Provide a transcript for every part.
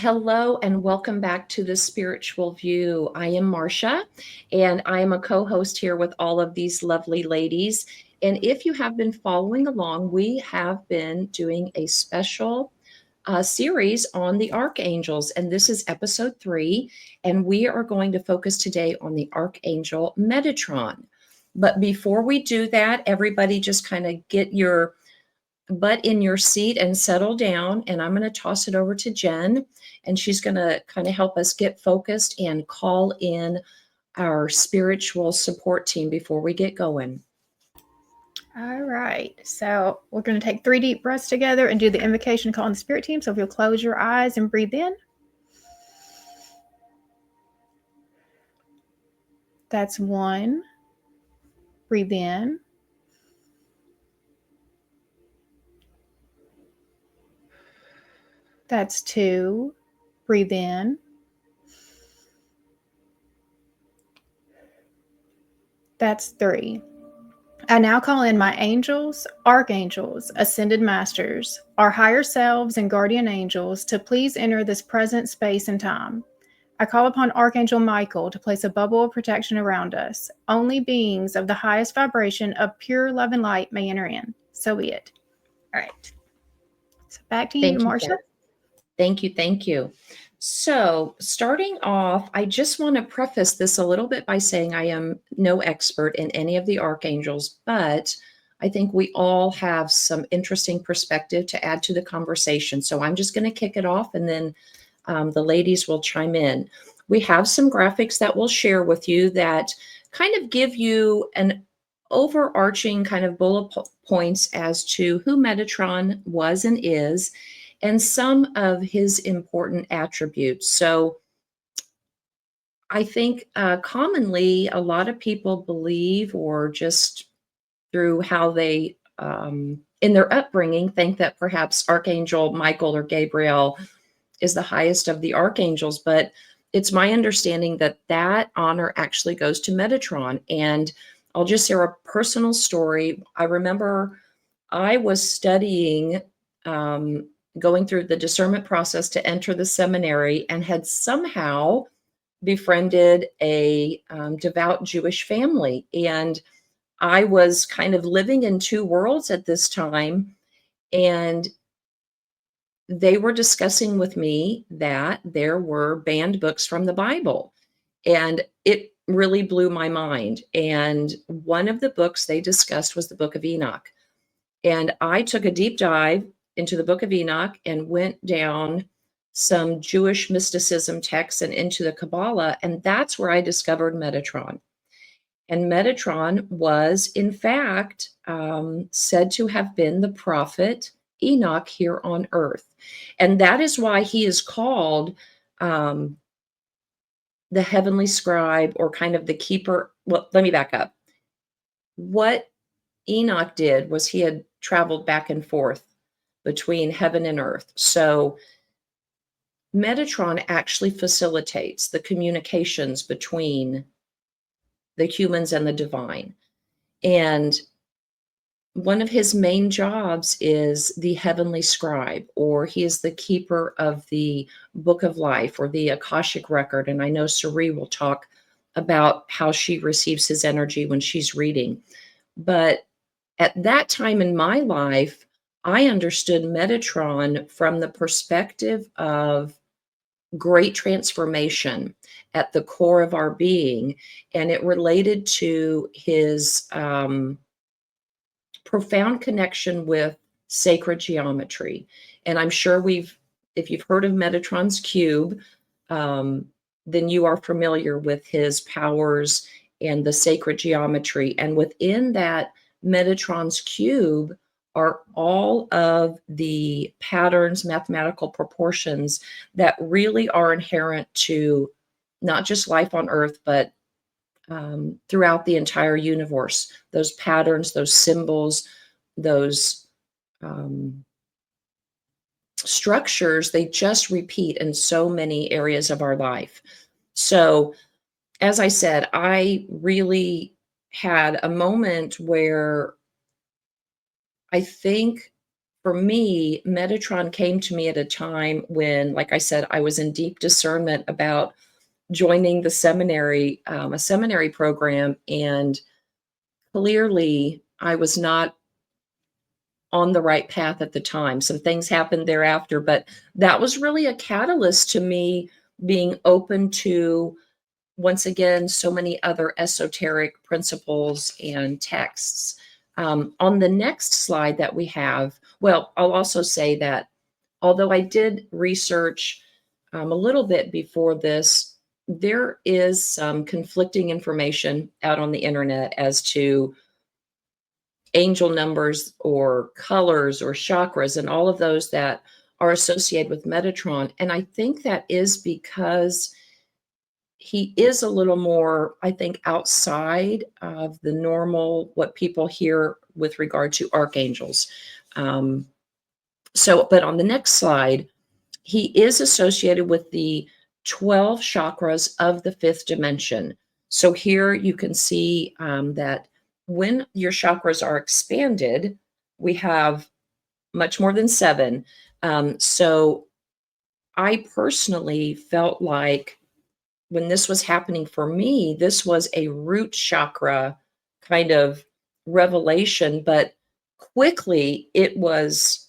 Hello and welcome back to the Spiritual View. I am Marcia and I am a co-host here with all of these lovely ladies. And if you have been following along, we have been doing a special series on the archangels, and this is episode 3. And we are going to focus today on the Archangel Metatron. But before we do that, everybody just kind of get your butt in your seat and settle down. And I'm going to toss it over to Jen, and she's going to kind of help us get focused and call in our spiritual support team before we get going. All right. So we're going to take 3 deep breaths together and do the invocation call on the spirit team. So if you'll close your eyes and breathe in. That's 1. Breathe in. That's 2. Breathe in. That's 3. I now call in my angels, archangels, ascended masters, our higher selves, and guardian angels to please enter this present space and time. I call upon Archangel Michael to place a bubble of protection around us. Only beings of the highest vibration of pure love and light may enter in. So be it. All right. So back to you, Marcia. Thank you. Thank you. So, starting off, I just want to preface this a little bit by saying I am no expert in any of the archangels, but I think we all have some interesting perspective to add to the conversation. So, I'm just going to kick it off, and then the ladies will chime in. We have some graphics that we'll share with you that kind of give you an overarching kind of bullet points as to who Metatron was and is, and some of his important attributes. So I think commonly a lot of people believe, or just through how they, in their upbringing, think that perhaps Archangel Michael or Gabriel is the highest of the archangels. But it's my understanding that that honor actually goes to Metatron. And I'll just share a personal story. I remember I was studying, going through the discernment process to enter the seminary, and had somehow befriended a devout Jewish family. And I was kind of living in two worlds at this time. And they were discussing with me that there were banned books from the Bible. And it really blew my mind. And one of the books they discussed was the book of Enoch. And I took a deep dive into the book of Enoch and went down some Jewish mysticism texts and into the Kabbalah. And that's where I discovered Metatron. And Metatron was, in fact, said to have been the prophet Enoch here on earth. And that is why he is called the heavenly scribe, or kind of the keeper. Well, let me back up. What Enoch did was he had traveled back and forth between heaven and earth. So Metatron actually facilitates the communications between the humans and the divine. And one of his main jobs is the heavenly scribe, or he is the keeper of the book of life, or the Akashic record. And I know Suri will talk about how she receives his energy when she's reading. But at that time in my life, I understood Metatron from the perspective of great transformation at the core of our being. And it related to his profound connection with sacred geometry. And I'm sure if you've heard of Metatron's cube, then you are familiar with his powers and the sacred geometry. And within that Metatron's cube are all of the patterns, mathematical proportions that really are inherent to not just life on Earth, but throughout the entire universe. Those patterns, those symbols, those structures, they just repeat in so many areas of our life. So, as I said, I really had a moment where I think for me, Metatron came to me at a time when, like I said, I was in deep discernment about joining the seminary, a seminary program, and clearly I was not on the right path at the time. Some things happened thereafter, but that was really a catalyst to me being open to, once again, so many other esoteric principles and texts. On the next slide that we have, well, I'll also say that although I did research a little bit before this, there is some conflicting information out on the internet as to angel numbers or colors or chakras and all of those that are associated with Metatron. And I think that is because he is a little more, I think, outside of the normal, what people hear with regard to archangels. Um, but on the next slide, he is associated with the 12 chakras of the fifth dimension. So here you can see that when your chakras are expanded, we have much more than seven. So I personally felt like when this was happening for me, this was a root chakra kind of revelation, but quickly it was,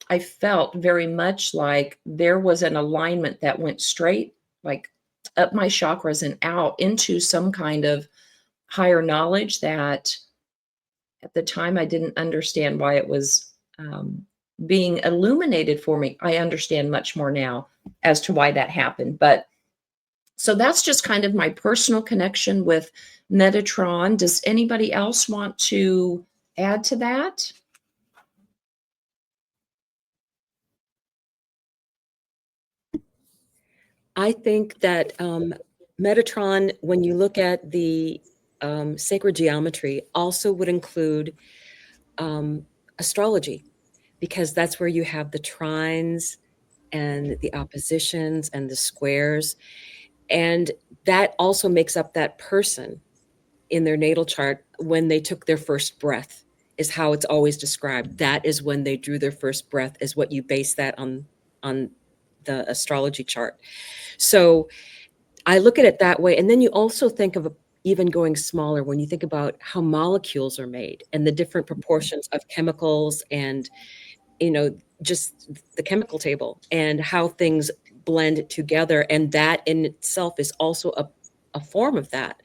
I felt very much like there was an alignment that went straight, like up my chakras and out into some kind of higher knowledge that at the time I didn't understand why it was being illuminated for me. I understand much more now as to why that happened. But so that's just kind of my personal connection with Metatron. Does anybody else want to add to that? I think that Metatron, when you look at the sacred geometry, also would include astrology, because that's where you have the trines and the oppositions and the squares. And that also makes up that person in their natal chart when they took their first breath, is how it's always described. That is when they drew their first breath, is what you base that on the astrology chart. So I look at it that way. And then you also think of even going smaller when you think about how molecules are made and the different proportions of chemicals and, just the chemical table and how things blend together. And that in itself is also a form of that.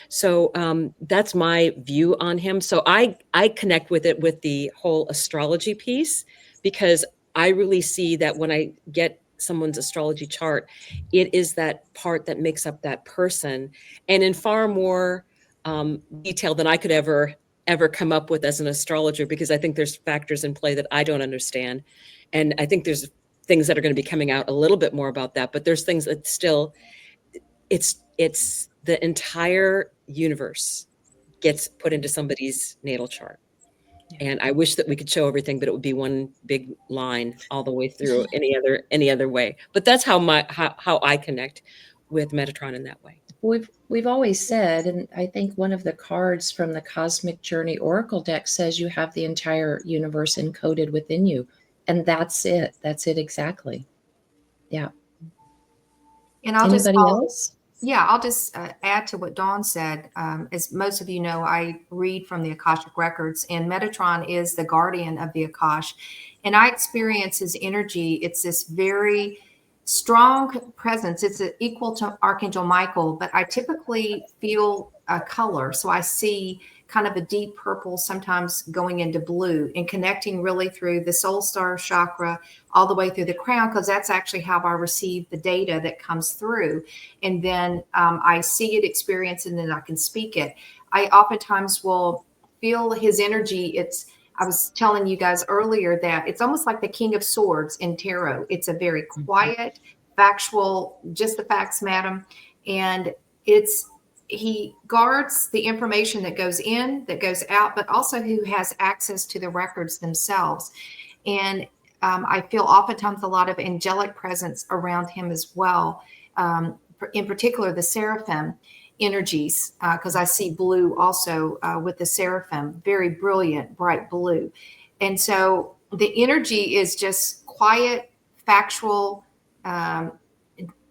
So that's my view on him. So I connect with it with the whole astrology piece, because I really see that when I get someone's astrology chart, it is that part that makes up that person, and in far more detail than I could ever come up with as an astrologer, because I think there's factors in play that I don't understand. And I think there's things that are going to be coming out a little bit more about that, but there's things that still, it's the entire universe gets put into somebody's natal chart. And I wish that we could show everything, but it would be one big line all the way through any other way. But that's how I connect with Metatron in that way. We've always said, and I think one of the cards from the Cosmic Journey Oracle deck says you have the entire universe encoded within you. And that's it. That's it exactly. Yeah. And I'll Anybody just else? Yeah, I'll just add to what Dawn said. As most of you know, I read from the Akashic Records, and Metatron is the guardian of the Akash. And I experience his energy. It's this very strong presence. It's equal to Archangel Michael, but I typically feel a color. So I see kind of a deep purple, sometimes going into blue, and connecting really through the soul star chakra all the way through the crown, because that's actually how I receive the data that comes through. And then I see it, experience, and then I can speak it. I oftentimes will feel his energy. I was telling you guys earlier that it's almost like the King of Swords in tarot. It's a very quiet, factual, just the facts, madam. And he guards the information that goes in, that goes out, but also who has access to the records themselves. And I feel oftentimes a lot of angelic presence around him as well. In particular, the seraphim energies, because I see blue also with the seraphim, very brilliant, bright blue. And so the energy is just quiet, factual,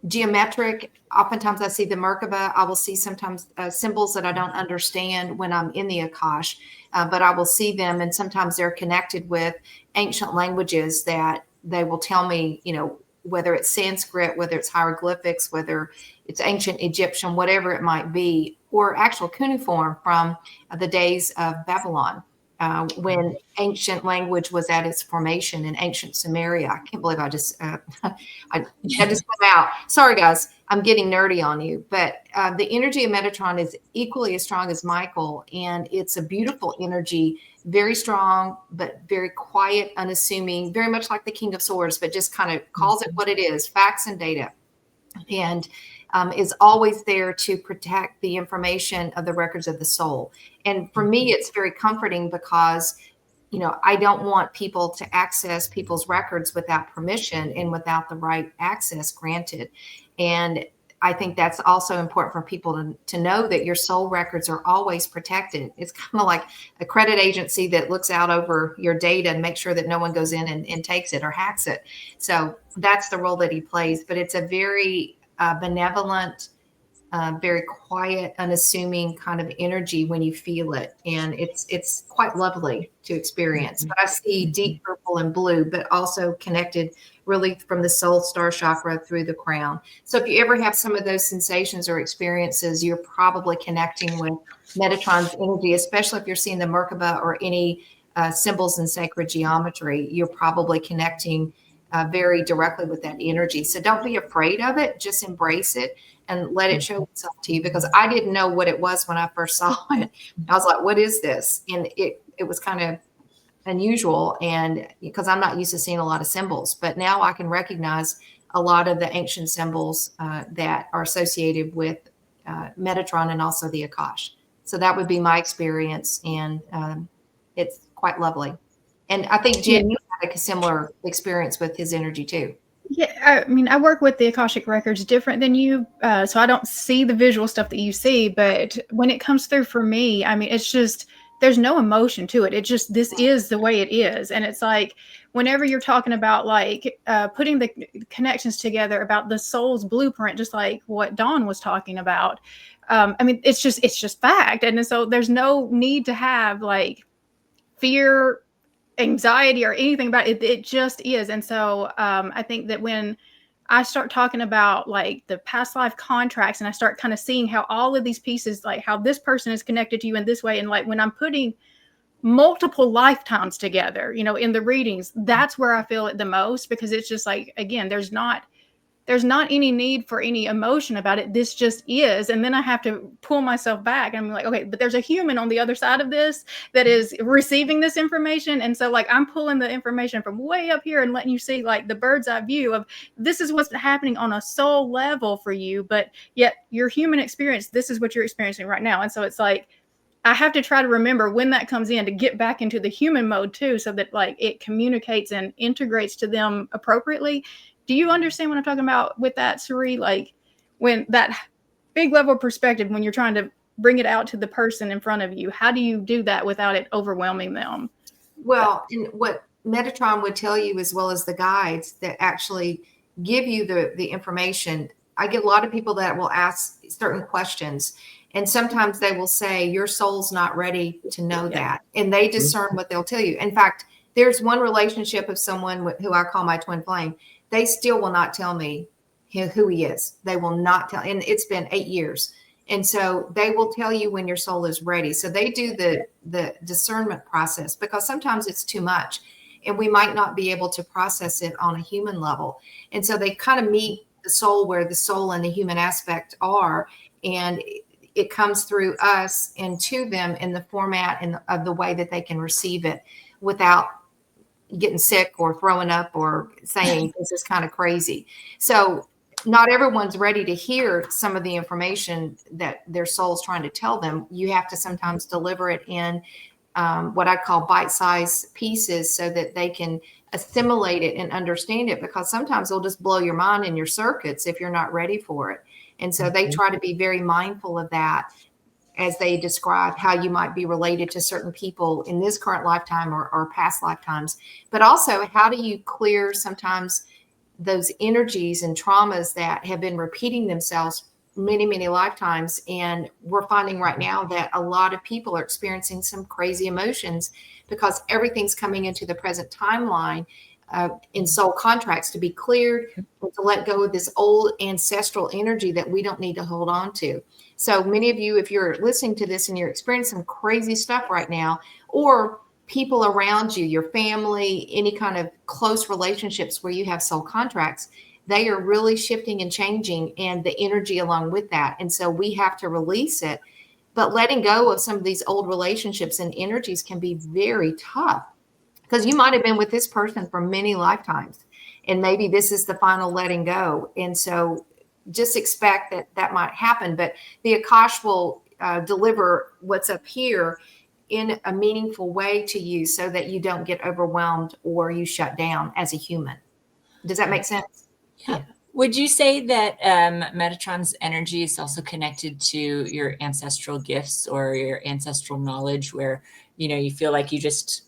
geometric. Oftentimes I see the Merkaba. I will see sometimes symbols that I don't understand when I'm in the Akash, but I will see them, and sometimes they're connected with ancient languages that they will tell me, whether it's Sanskrit, whether it's hieroglyphics, whether it's ancient Egyptian, whatever it might be, or actual cuneiform from the days of Babylon. When ancient language was at its formation in ancient Sumeria. I can't believe I just come out. Sorry, guys, I'm getting nerdy on you. But the energy of Metatron is equally as strong as Michael, and it's a beautiful energy, very strong, but very quiet, unassuming, very much like the King of Swords, but just kind of calls it what it is, facts and data. And is always there to protect the information of the records of the soul. And for me, it's very comforting because, I don't want people to access people's records without permission and without the right access granted. And I think that's also important for people to know that your soul records are always protected. It's kind of like a credit agency that looks out over your data and makes sure that no one goes in and takes it or hacks it. So that's the role that he plays. But it's a very benevolent, very quiet, unassuming kind of energy when you feel it. And it's quite lovely to experience. But I see deep purple and blue, but also connected really from the soul star chakra through the crown. So if you ever have some of those sensations or experiences, you're probably connecting with Metatron's energy, especially if you're seeing the Merkaba or any symbols in sacred geometry. You're probably connecting very directly with that energy. So don't be afraid of it. Just embrace it and let it show itself to you, because I didn't know what it was when I first saw it. I was like, what is this? And it was kind of unusual, and because I'm not used to seeing a lot of symbols, but now I can recognize a lot of the ancient symbols that are associated with Metatron and also the Akash. So that would be my experience, and it's quite lovely. And I think, Jen, you had a similar experience with his energy too. Yeah, I mean, I work with the Akashic Records different than you, so I don't see the visual stuff that you see. But when it comes through for me, I mean, it's just there's no emotion to it. It just this is the way it is, and it's like whenever you're talking about like putting the connections together about the soul's blueprint, just like what Dawn was talking about. I mean, it's just fact, and so there's no need to have like fear, anxiety, or anything about it. It just is. And so I think that when I start talking about like the past life contracts, and I start kind of seeing how all of these pieces, like how this person is connected to you in this way, and like when I'm putting multiple lifetimes together, in the readings, that's where I feel it the most, because it's just like, again, there's not any need for any emotion about it. This just is. And then I have to pull myself back, and I'm like, okay, but there's a human on the other side of this that is receiving this information. And so like, I'm pulling the information from way up here and letting you see like the bird's eye view of this is what's happening on a soul level for you. But yet your human experience, this is what you're experiencing right now. And so it's like, I have to try to remember when that comes in to get back into the human mode too, so that like it communicates and integrates to them appropriately. Do you understand what I'm talking about with that, Suri? Like when that big level perspective, when you're trying to bring it out to the person in front of you, how do you do that without it overwhelming them? Well, and what Metatron would tell you, as well as the guides that actually give you the information. I get a lot of people that will ask certain questions, and sometimes they will say, your soul's not ready to know that. And they discern what they'll tell you. In fact, there's one relationship of someone who I call my twin flame. They still will not tell me who he is. They will not tell. And it's been 8 years. And so they will tell you when your soul is ready. So they do the discernment process, because sometimes it's too much and we might not be able to process it on a human level. And so they kind of meet the soul where the soul and the human aspect are. And it comes through us and to them in the format and of the way that they can receive it without getting sick or throwing up or saying this is kind of crazy. So not everyone's ready to hear some of the information that their soul's trying to tell them. You have to sometimes deliver it in what I call bite-sized pieces, so that they can assimilate it and understand it, because sometimes it'll just blow your mind and your circuits if you're not ready for it. And so they try to be very mindful of that. as they describe how you might be related to certain people in this current lifetime or past lifetimes. But also, how do you clear sometimes those energies and traumas that have been repeating themselves many, many lifetimes? And we're finding right now that a lot of people are experiencing some crazy emotions because everything's coming into the present timeline in soul contracts to be cleared and to let go of this old ancestral energy that we don't need to hold on to. So many of you, if you're listening to this and you're experiencing some crazy stuff right now, or people around you, your family, any kind of close relationships where you have soul contracts, they are really shifting and changing, and the energy along with that. And so we have to release it. But letting go of some of these old relationships and energies can be very tough, because you might have been with this person for many lifetimes, and maybe this is the final letting go. And so just expect that that might happen. But the Akash will deliver what's up here in a meaningful way to you so that you don't get overwhelmed or you shut down as a human. Does that make sense? Yeah. Would you say that Metatron's energy is also connected to your ancestral gifts or your ancestral knowledge, where, you know, you feel like you just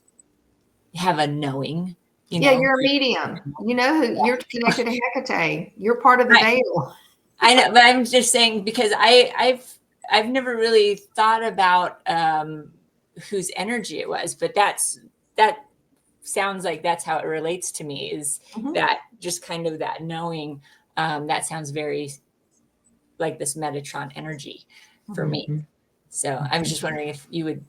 have a knowing? Yeah, you're a medium. You know who you're connected to Hecate. You're part of the veil. I know, but I'm just saying, because I've never really thought about whose energy it was, but that sounds like that's how it relates to me, is that just kind of that knowing. That sounds very like this Metatron energy for me. So I was just wondering if you would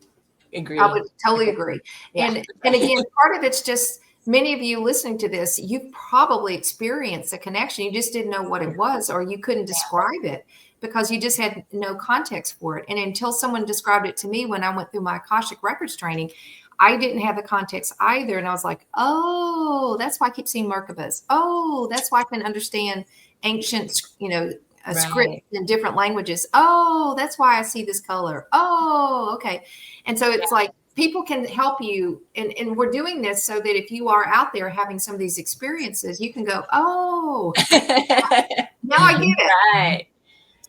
agree. I would totally agree. Yeah. And again, part of it's just many of you listening to this, you've probably experienced a connection. You just didn't know what it was, or you couldn't describe it because you just had no context for it. And until someone described it to me when I went through my Akashic Records training, I didn't have the context either. And I was like, oh, that's why I keep seeing Merkabas. Oh, that's why I can understand ancient, a script in different languages. Oh, that's why I see this color. Oh, okay. And so it's like people can help you. And we're doing this so that if you are out there having some of these experiences, you can go, oh, now I get it. Right.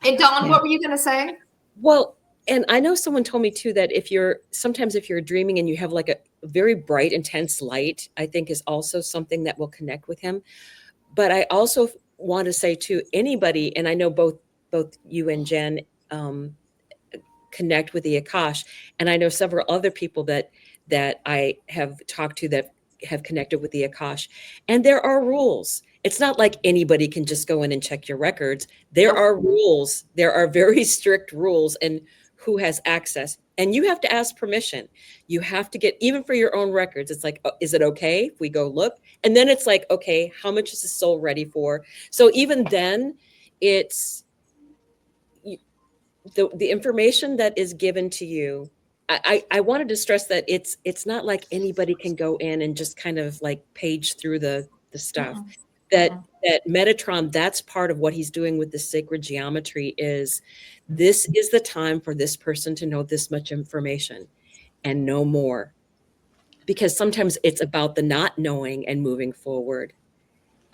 And Dawn, what were you going to say? Well, and I know someone told me too that if you're dreaming and you have like a very bright, intense light, I think is also something that will connect with him. But I also want to say to anybody, and I know both you and Jen connect with the Akash, and I know several other people that I have talked to that have connected with the Akash, and there are rules. It's not like anybody can just go in and check your records. There are rules. There are very strict rules, and who has access. And you have to ask permission. You have to get, even for your own records, it's like, is it okay if we go look? And then it's like, okay, how much is the soul ready for? So even then, it's the information that is given to you. I wanted to stress that it's not like anybody can go in and just kind of like page through the stuff. That Metatron, that's part of what he's doing with the sacred geometry, is this is the time for this person to know this much information and no more. Because sometimes it's about the not knowing and moving forward.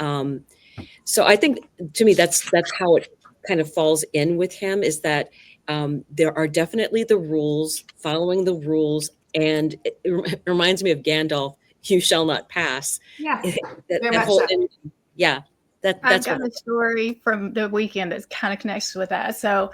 So I think, to me, that's how it kind of falls in with him, is that there are definitely the rules, following the rules. And it reminds me of Gandalf, you shall not pass. Yeah, I've got a story from the weekend that kind of connects with that. So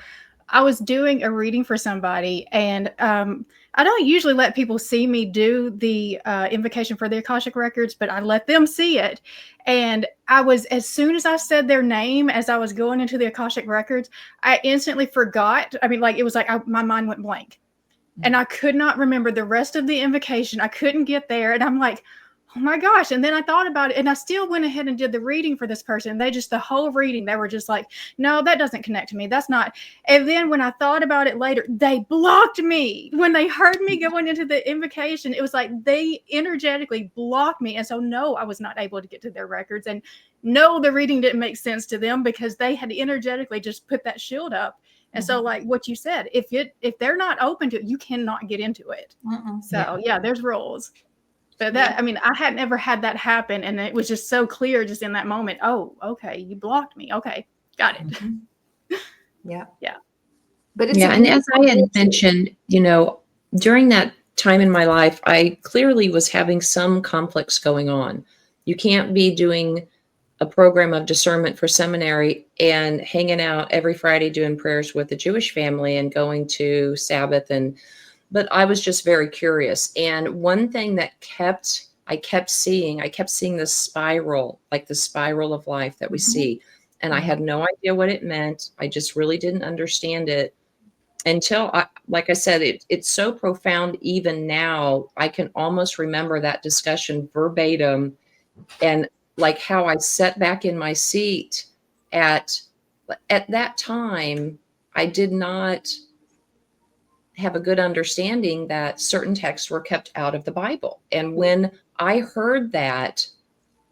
I was doing a reading for somebody, and I don't usually let people see me do the invocation for the Akashic Records, but I let them see it. And as soon as I said their name, as I was going into the Akashic Records, I instantly forgot. I mean, like, it was like my mind went blank, and I could not remember the rest of the invocation. I couldn't get there. And I'm like, oh my gosh. And then I thought about it, and I still went ahead and did the reading for this person. They just, the whole reading, they were just like, no, that doesn't connect to me. That's not. And then when I thought about it later, they blocked me. When they heard me going into the invocation, it was like they energetically blocked me. And so, no, I was not able to get to their records. And no, the reading didn't make sense to them because they had energetically just put that shield up. And so, like what you said, if they're not open to it, you cannot get into it. So there's rules. But I mean, I hadn't ever had that happen. And it was just so clear just in that moment. Oh, okay. You blocked me. Okay. Got it. Yeah. But it's Yeah, a and as I beautiful had energy. mentioned, during that time in my life, I clearly was having some conflicts going on. You can't be doing a program of discernment for seminary and hanging out every Friday doing prayers with a Jewish family and going to Sabbath, but I was just very curious. And one thing that I kept seeing this spiral, like the spiral of life that we see. And I had no idea what it meant. I just really didn't understand it until like I said, it's so profound. Even now, I can almost remember that discussion verbatim, and like how I sat back in my seat at that time. I did not have a good understanding that certain texts were kept out of the Bible. And when I heard that,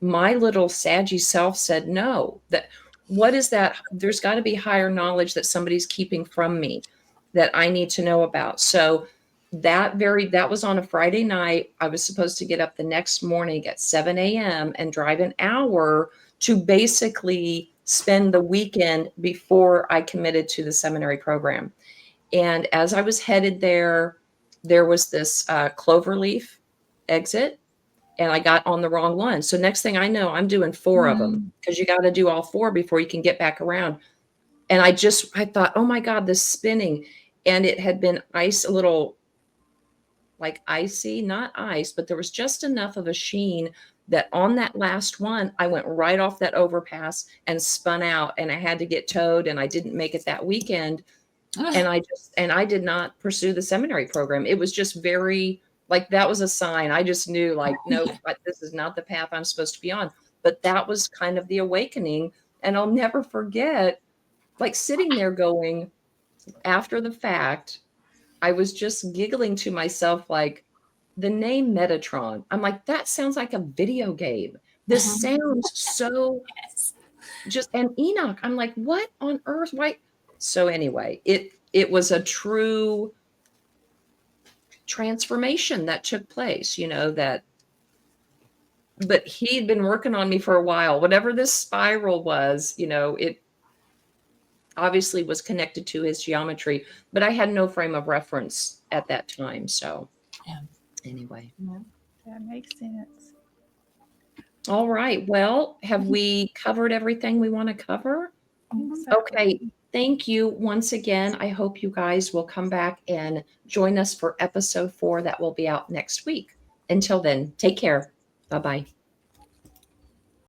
my little saggy self said, no, that what is that? There's got to be higher knowledge that somebody's keeping from me that I need to know about. So that was on a Friday night. I was supposed to get up the next morning at 7 a.m. and drive an hour to basically spend the weekend before I committed to the seminary program. And as I was headed there, there was this cloverleaf exit, and I got on the wrong one. So next thing I know, I'm doing 4 of them because you got to do all 4 before you can get back around. And I thought, oh my God, this spinning. And it had been a little like icy, not ice, but there was just enough of a sheen that on that last one, I went right off that overpass and spun out, and I had to get towed, and I didn't make it that weekend. And I did not pursue the seminary program. It was just very like that was a sign. I just knew like, no, this is not the path I'm supposed to be on. But that was kind of the awakening. And I'll never forget like sitting there going after the fact, I was just giggling to myself like the name Metatron. I'm like, that sounds like a video game. This sounds so Yes. just, and Enoch, I'm like, what on earth? Why? So anyway, it was a true transformation that took place, but he'd been working on me for a while. Whatever this spiral was, it obviously was connected to his geometry, but I had no frame of reference at that time. So Yeah. anyway. That makes sense. All right. Well, have we covered everything we want to cover? Okay. Thank you once again. I hope you guys will come back and join us for episode 4 that will be out next week. Until then, take care. Bye-bye.